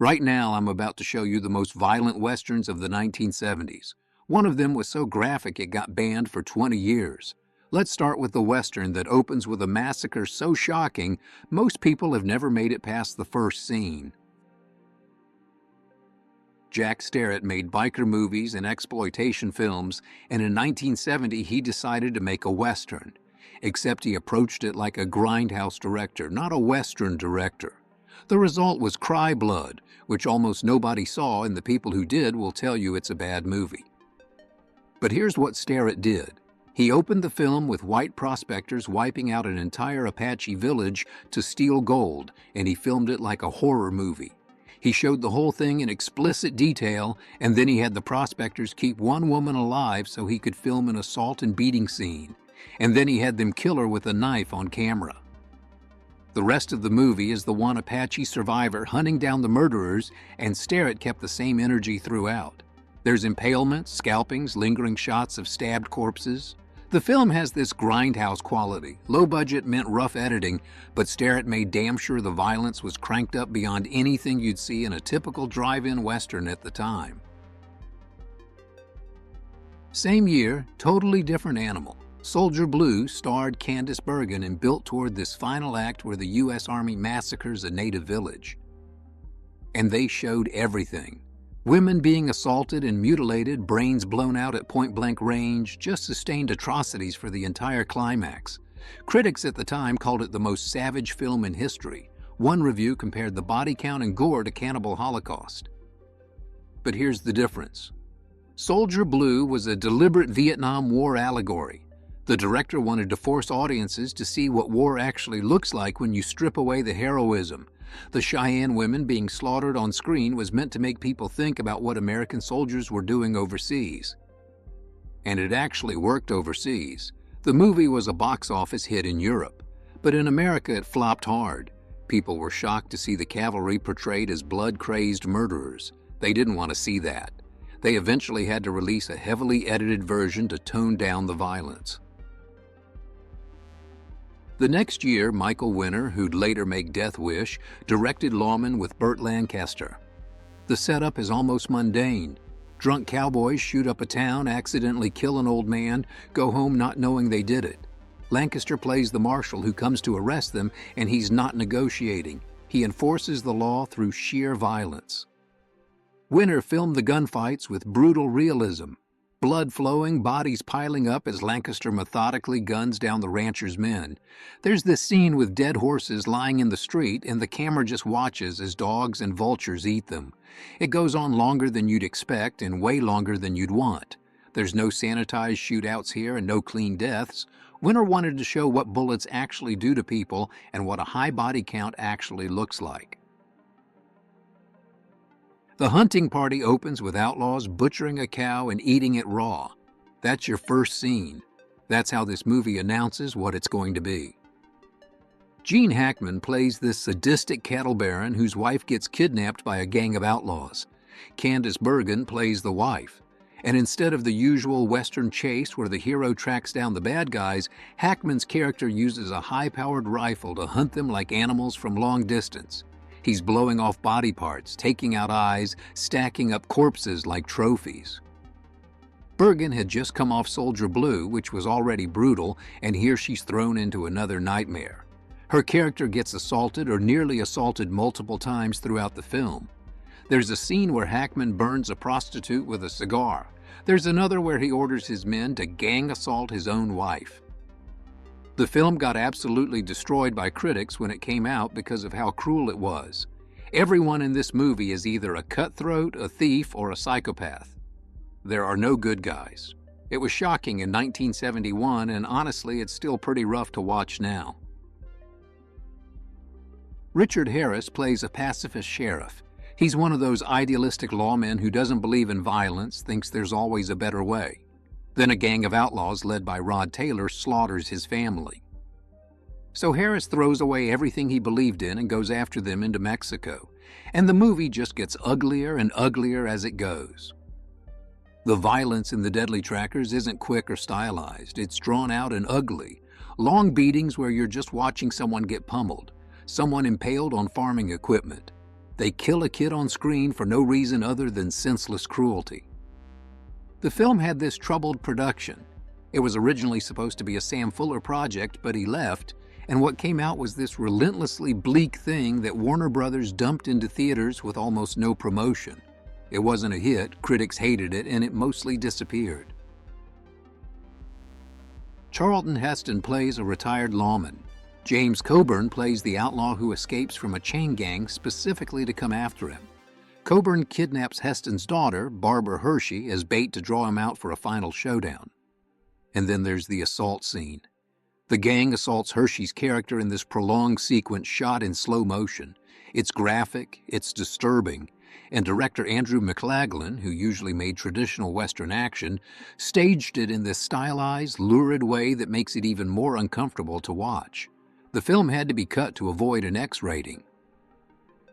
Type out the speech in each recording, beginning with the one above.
Right now, I'm about to show you the most violent westerns of the 1970s. One of them was so graphic it got banned for 20 years. Let's start with the western that opens with a massacre so shocking, most people have never made it past the first scene. Jack Starrett made biker movies and exploitation films, and in 1970 he decided to make a western. Except he approached it like a grindhouse director, not a western director. The result was Cry Blood, which almost nobody saw, and the people who did will tell you it's a bad movie. But here's what Starrett did. He opened the film with white prospectors wiping out an entire Apache village to steal gold, and he filmed it like a horror movie. He showed the whole thing in explicit detail, and then he had the prospectors keep one woman alive so he could film an assault and beating scene. And then he had them kill her with a knife on camera. The rest of the movie is the one Apache survivor hunting down the murderers, and Starrett kept the same energy throughout. There's impalements, scalpings, lingering shots of stabbed corpses. The film has this grindhouse quality. Low budget meant rough editing, but Starrett made damn sure the violence was cranked up beyond anything you'd see in a typical drive-in western at the time. Same year, totally different animal. Soldier Blue starred Candice Bergen and built toward this final act where the U.S. Army massacres a native village. And they showed everything. Women being assaulted and mutilated, brains blown out at point-blank range, just sustained atrocities for the entire climax. Critics at the time called it the most savage film in history. One review compared the body count and gore to Cannibal Holocaust. But here's the difference. Soldier Blue was a deliberate Vietnam War allegory. The director wanted to force audiences to see what war actually looks like when you strip away the heroism. The Cheyenne women being slaughtered on screen was meant to make people think about what American soldiers were doing overseas. And it actually worked overseas. The movie was a box office hit in Europe, but in America it flopped hard. People were shocked to see the cavalry portrayed as blood-crazed murderers. They didn't want to see that. They eventually had to release a heavily edited version to tone down the violence. The next year, Michael Winner, who'd later make Death Wish, directed Lawman with Burt Lancaster. The setup is almost mundane. Drunk cowboys shoot up a town, accidentally kill an old man, go home not knowing they did it. Lancaster plays the marshal who comes to arrest them, and he's not negotiating. He enforces the law through sheer violence. Winner filmed the gunfights with brutal realism. Blood flowing, bodies piling up as Lancaster methodically guns down the rancher's men. There's this scene with dead horses lying in the street, and the camera just watches as dogs and vultures eat them. It goes on longer than you'd expect and way longer than you'd want. There's no sanitized shootouts here and no clean deaths. Winner wanted to show what bullets actually do to people and what a high body count actually looks like. The hunting party opens with outlaws butchering a cow and eating it raw. That's your first scene. That's how this movie announces what it's going to be. Gene Hackman plays this sadistic cattle baron whose wife gets kidnapped by a gang of outlaws. Candice Bergen plays the wife. And instead of the usual Western chase where the hero tracks down the bad guys, Hackman's character uses a high-powered rifle to hunt them like animals from long distance. He's blowing off body parts, taking out eyes, stacking up corpses like trophies. Bergen had just come off Soldier Blue, which was already brutal, and here she's thrown into another nightmare. Her character gets assaulted or nearly assaulted multiple times throughout the film. There's a scene where Hackman burns a prostitute with a cigar. There's another where he orders his men to gang assault his own wife. The film got absolutely destroyed by critics when it came out because of how cruel it was. Everyone in this movie is either a cutthroat, a thief, or a psychopath. There are no good guys. It was shocking in 1971, and honestly, it's still pretty rough to watch now. Richard Harris plays a pacifist sheriff. He's one of those idealistic lawmen who doesn't believe in violence, thinks there's always a better way. Then a gang of outlaws led by Rod Taylor slaughters his family. So Harris throws away everything he believed in and goes after them into Mexico. And the movie just gets uglier and uglier as it goes. The violence in The Deadly Trackers isn't quick or stylized. It's drawn out and ugly. Long beatings where you're just watching someone get pummeled. Someone impaled on farming equipment. They kill a kid on screen for no reason other than senseless cruelty. The film had this troubled production. It was originally supposed to be a Sam Fuller project, but he left, and what came out was this relentlessly bleak thing that Warner Brothers dumped into theaters with almost no promotion. It wasn't a hit, critics hated it, and it mostly disappeared. Charlton Heston plays a retired lawman. James Coburn plays the outlaw who escapes from a chain gang specifically to come after him. Coburn kidnaps Heston's daughter, Barbara Hershey, as bait to draw him out for a final showdown. And then there's the assault scene. The gang assaults Hershey's character in this prolonged sequence shot in slow motion. It's graphic, it's disturbing, and director Andrew McLaglen, who usually made traditional Western action, staged it in this stylized, lurid way that makes it even more uncomfortable to watch. The film had to be cut to avoid an X rating.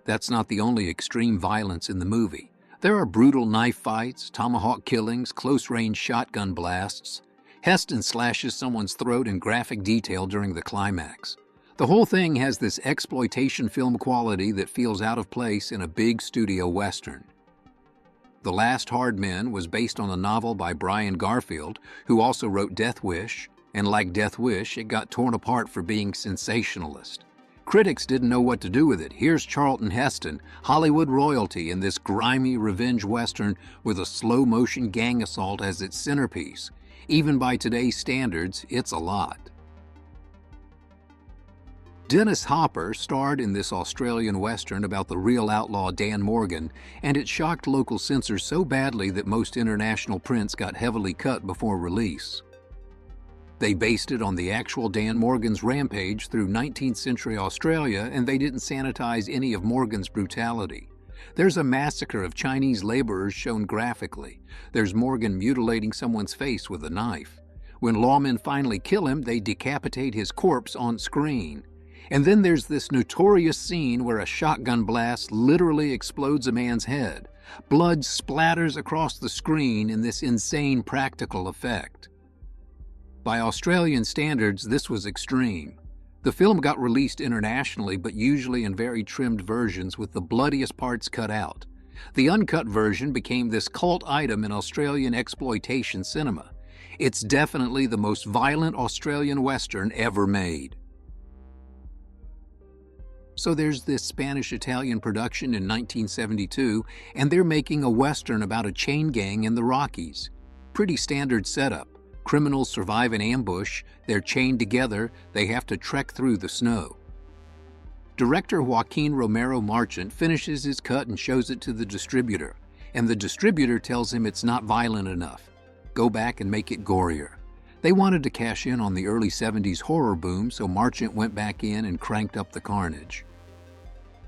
That's not the only extreme violence in the movie. There are brutal knife fights, tomahawk killings, close-range shotgun blasts. Heston slashes someone's throat in graphic detail during the climax. The whole thing has this exploitation film quality that feels out of place in a big studio Western. The Last Hard Men was based on a novel by Brian Garfield, who also wrote Death Wish, and like Death Wish, it got torn apart for being sensationalist. Critics didn't know what to do with it. Here's Charlton Heston, Hollywood royalty, in this grimy revenge Western with a slow-motion gang assault as its centerpiece. Even by today's standards, it's a lot. Dennis Hopper starred in this Australian Western about the real outlaw Dan Morgan, and it shocked local censors so badly that most international prints got heavily cut before release. They based it on the actual Dan Morgan's rampage through 19th century Australia, and they didn't sanitize any of Morgan's brutality. There's a massacre of Chinese laborers shown graphically. There's Morgan mutilating someone's face with a knife. When lawmen finally kill him, they decapitate his corpse on screen. And then there's this notorious scene where a shotgun blast literally explodes a man's head. Blood splatters across the screen in this insane practical effect. By Australian standards, this was extreme. The film got released internationally, but usually in very trimmed versions with the bloodiest parts cut out. The uncut version became this cult item in Australian exploitation cinema. It's definitely the most violent Australian Western ever made. So there's this Spanish-Italian production in 1972, and they're making a Western about a chain gang in the Rockies. Pretty standard setup. Criminals survive an ambush, they're chained together, they have to trek through the snow. Director Joaquin Romero Marchant finishes his cut and shows it to the distributor, and the distributor tells him it's not violent enough. Go back and make it gorier. They wanted to cash in on the early 70s horror boom, so Marchant went back in and cranked up the carnage.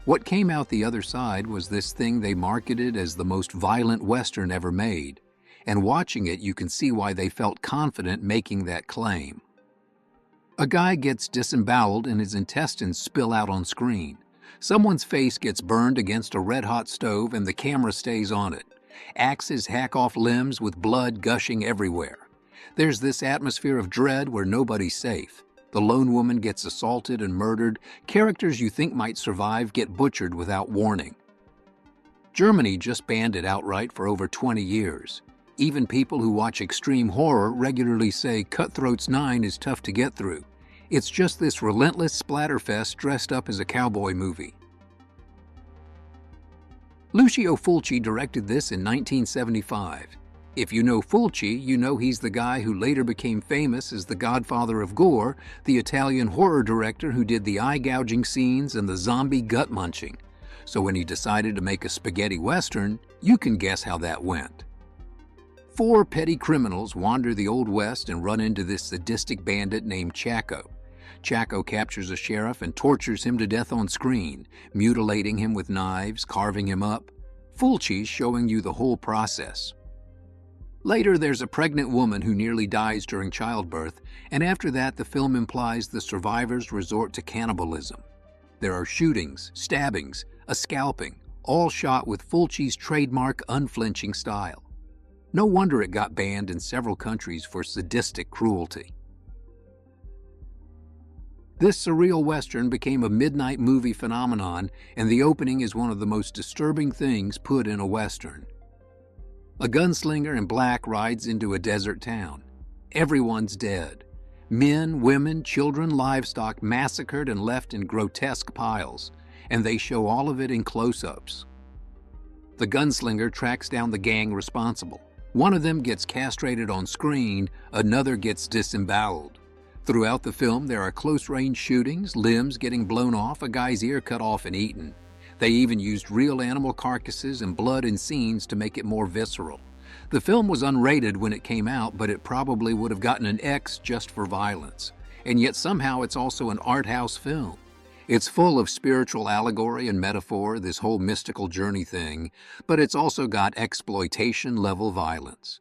What came out the other side was this thing they marketed as the most violent Western ever made. And watching it, you can see why they felt confident making that claim. A guy gets disemboweled and his intestines spill out on screen. Someone's face gets burned against a red-hot stove and the camera stays on it. Axes hack off limbs with blood gushing everywhere. There's this atmosphere of dread where nobody's safe. The lone woman gets assaulted and murdered. Characters you think might survive get butchered without warning. Germany just banned it outright for over 20 years. Even people who watch extreme horror regularly say Cutthroats 9 is tough to get through. It's just this relentless splatterfest dressed up as a cowboy movie. Lucio Fulci directed this in 1975. If you know Fulci, you know he's the guy who later became famous as the godfather of gore, the Italian horror director who did the eye-gouging scenes and the zombie gut-munching. So when he decided to make a spaghetti western, you can guess how that went. 4 petty criminals wander the Old West and run into this sadistic bandit named Chaco. Chaco captures a sheriff and tortures him to death on screen, mutilating him with knives, carving him up. Fulci's showing you the whole process. Later, there's a pregnant woman who nearly dies during childbirth, and after that, the film implies the survivors resort to cannibalism. There are shootings, stabbings, a scalping, all shot with Fulci's trademark unflinching style. No wonder it got banned in several countries for sadistic cruelty. This surreal Western became a midnight movie phenomenon, and the opening is one of the most disturbing things put in a Western. A gunslinger in black rides into a desert town. Everyone's dead. Men, women, children, livestock massacred and left in grotesque piles, and they show all of it in close-ups. The gunslinger tracks down the gang responsible. One of them gets castrated on screen, another gets disemboweled. Throughout the film, there are close-range shootings, limbs getting blown off, a guy's ear cut off and eaten. They even used real animal carcasses and blood in scenes to make it more visceral. The film was unrated when it came out, but it probably would have gotten an X just for violence. And yet somehow it's also an art house film. It's full of spiritual allegory and metaphor, this whole mystical journey thing, but it's also got exploitation-level violence.